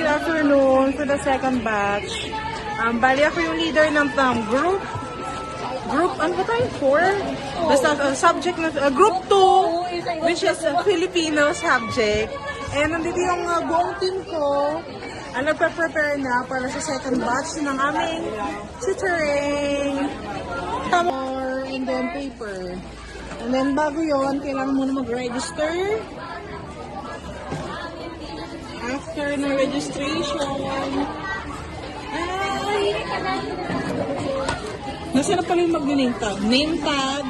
good afternoon for the second batch. Bali ako yung leader ng group, ano ba tayo? 4? Basta subject na, group 2, which is Filipino subject. And nandito yung buong team ko. Nagpa-prepare na para sa second batch ng aming tutoring. And then paper. And then bago yon, kailangan muna mag-register. After na registration, nasa na pala yung mag-name tag? Name tag,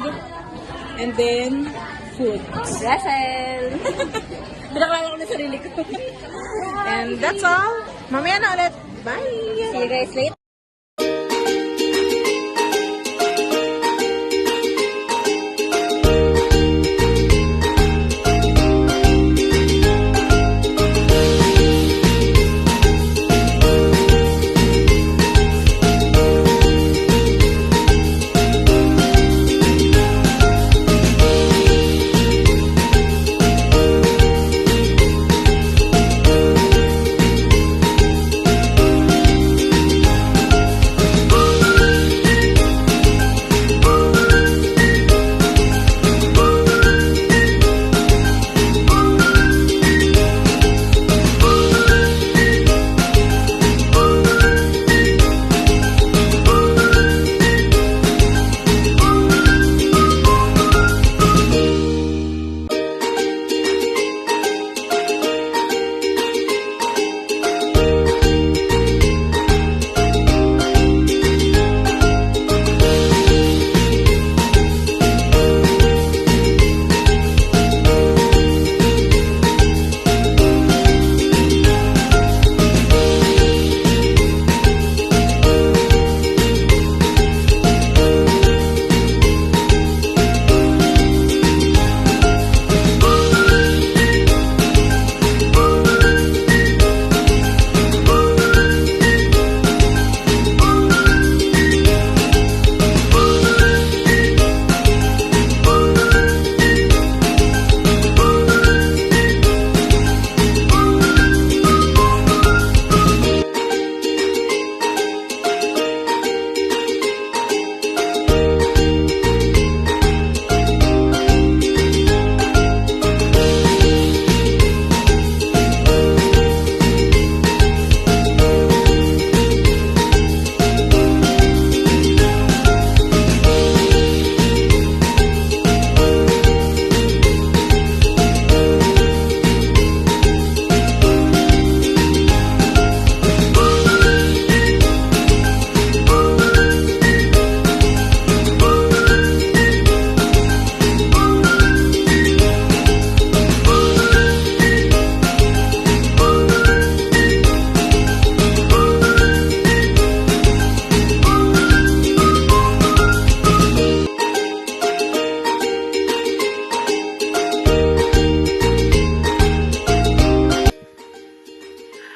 and then food. Russell! Pinakalala ko na sarili ko. And that's all. Mamaya na ulit. Bye! See you guys later.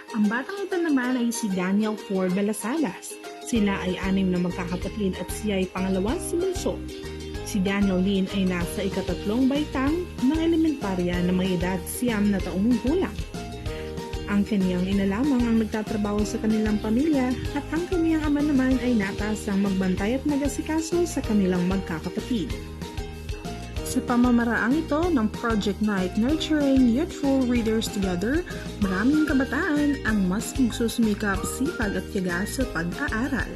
Ang batang ito naman ay si Daniel Ford Balasalas. Sila ay 6 na magkakapatid at siya ay pangalawa sa bunso. Si Daniel Lin ay nasa ika-3 baitang ng elementarya na may edad 9 na taong gulang. Ang kaniyang ina lamang ang nagtatrabaho sa kanilang pamilya at ang kaniyang ama naman ay natasang magbantay at mag-asikaso sa kanilang magkakapatid. Sa pamamaraang ito ng Project Night Nurturing Youthful Readers Together, maraming kabataan ang mas magsusumikap, sipag at tiyaga sa pag-aaral.